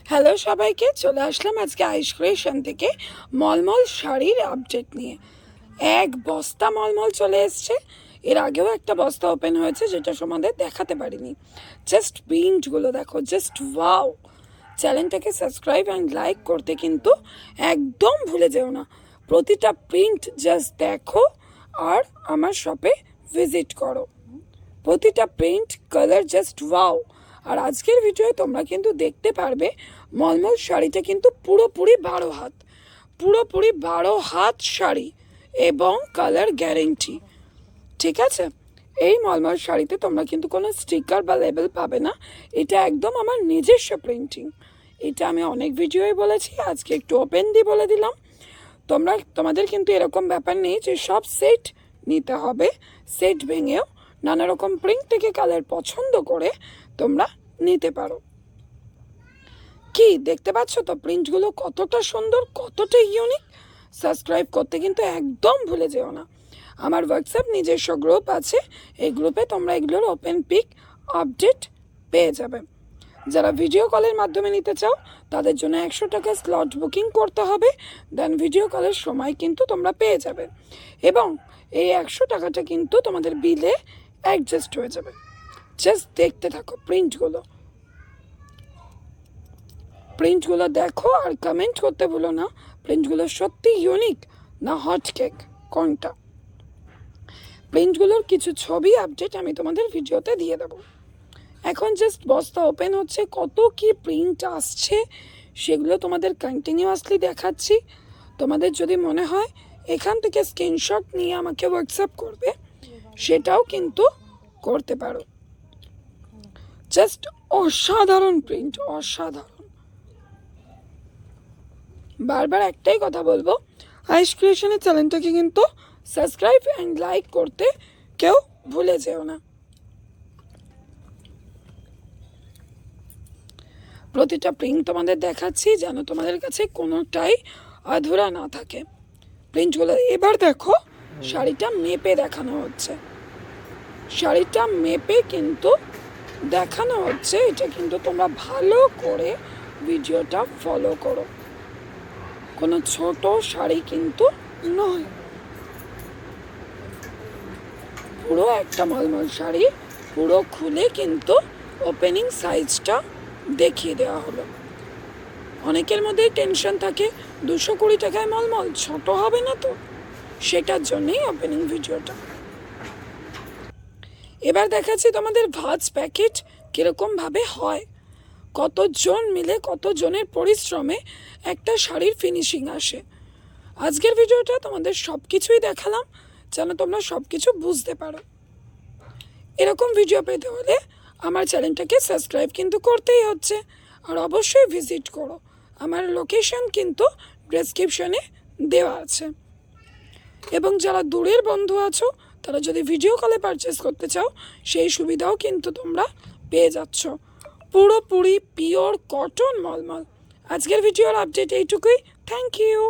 Hello সবাইকে, চলে আসলাম আজকে আইস ক্রিয়েশন থেকে মলমল শাড়ির আপডেট নিয়ে। এক বস্তা মলমল চলে এসছে। এর আগেও একটা বস্তা ওপেন হয়েছে, যেটা তোমাদের দেখাতে পারিনি। জাস্ট প্রিন্টগুলো দেখো, জাস্ট ওয়াও। চ্যানেলটাকে সাবস্ক্রাইব অ্যান্ড লাইক করতে কিন্তু একদম ভুলে যেও না। প্রতিটা প্রিন্ট জাস্ট দেখো আর আমার শপে ভিজিট করো। প্রতিটা প্রিন্ট কালার জাস্ট ওয়াও। আর আজকের ভিডিওয়ে তোমরা কিন্তু দেখতে পারবে মলমল শাড়িটা কিন্তু পুরোপুরি 12 হাত, পুরোপুরি 12 হাত শাড়ি এবং কালার গ্যারেন্টি। ঠিক আছে, এই মলমল শাড়িতে তোমরা কিন্তু কোনো স্টিকার বা লেবেল পাবে না। এটা একদম আমার নিজস্ব প্রিন্টিং। এটা আমি অনেক ভিডিওয়ে বলেছি, আজকে একটু ওপেন দিয়ে বলে দিলাম। তোমাদের কিন্তু এরকম ব্যাপার নেই যে সব সেট নিতে হবে। সেট ভেঙেও নানা রকম প্রিন্ট থেকে কালার পছন্দ করে তোমরা নিতে পারো। কি দেখতে পাচ্ছ তো প্রিন্টগুলো কতটা সুন্দর, কতটা ইউনিক। সাবস্ক্রাইব করতে কিন্তু একদম ভুলে যেও না। আমার হোয়াটসঅ্যাপ নিজস্ব গ্রুপ আছে, এই গ্রুপে তোমরা এগুলোর ওপেন পিক আপডেট পেয়ে যাবে। যারা ভিডিও কলের মাধ্যমে নিতে চাও তাদের জন্য 100 টাকা স্লট বুকিং করতে হবে। দেন ভিডিও কলের সময় কিন্তু তোমরা পেয়ে যাবে এবং এই 100 টাকাটা কিন্তু তোমাদের বিলে অ্যাডজাস্ট হয়ে যাবে। জাস্ট দেখতে থাকো প্রিন্টগুলো দেখো আর কমেন্ট করতে ভুলো না প্রিন্টগুলো সত্যি ইউনিক না হট কেক কোনটা। প্রিন্টগুলোর কিছু ছবি আপডেট আমি তোমাদের ভিডিওতে দিয়ে দেবো। এখন জাস্ট বস্তা ওপেন হচ্ছে, কত কি প্রিন্ট আসছে সেগুলো তোমাদের কন্টিনিউয়াসলি দেখাচ্ছি। তোমাদের যদি মনে হয় এখান থেকে স্ক্রিনশট নিয়ে আমাকে হোয়াটসঅ্যাপ করবে, সেটাও কিন্তু করতে পারো। জাস্ট অসাধারণ প্রিন্ট, অসাধারণ। বারবার একটাই কথা বলবো, আইস ক্রিয়েশনের চ্যানেলটাকে কিন্তু সাবস্ক্রাইব অ্যান্ড লাইক করতে কেউ ভুলে যেও না। প্রতিটা প্রিন্ট তোমাদের দেখাচ্ছি যেন তোমাদের কাছে কোনোটাই আধুরা না থাকে প্রিন্টগুলো। এবার দেখো শাড়িটা মেপে দেখানো হচ্ছে, শাড়িটা মেপে কিন্তু দেখানো হচ্ছে। এটা কিন্তু তোমরা ভালো করে ভিডিওটা ফলো করো, কোনো ছোট শাড়ি কিন্তু নয়, পুরো একটা মলমল শাড়ি। পুরো খুলে কিন্তু ওপেনিং সাইজটা দেখিয়ে দেওয়া হলো। অনেকের মধ্যে টেনশন থাকে 220 টাকায় মলমল ছোট হবে না তো, সেটার জন্যই ওপেনিং ভিডিওটা। এবার দেখাচ্ছি তোমাদের ভাজ প্যাকেট কীরকমভাবে হয়, কতজন মিলে কতজনের পরিশ্রমে একটা শাড়ির ফিনিশিং আসে। আজকের ভিডিওটা তোমাদের সব কিছুই দেখালাম যেন তোমরা সব কিছু বুঝতে পারো। এরকম ভিডিও পেতে হলে আমার চ্যানেলটাকে সাবস্ক্রাইব কিন্তু করতেই হচ্ছে, আর অবশ্যই ভিজিট করো। আমার লোকেশন কিন্তু ডেসক্রিপশনে দেওয়া আছে। এবং যারা দূরের বন্ধু আছো তারা যদি ভিডিও কলে পারচেস করতে চাও সেই সুবিধাও কিন্তু তোমরা পেয়ে যাচ্ছ। পুরোপুরি পিওর কটন মলমল। আজকের ভিডিওর আপডেট এইটুকুই। Thank you.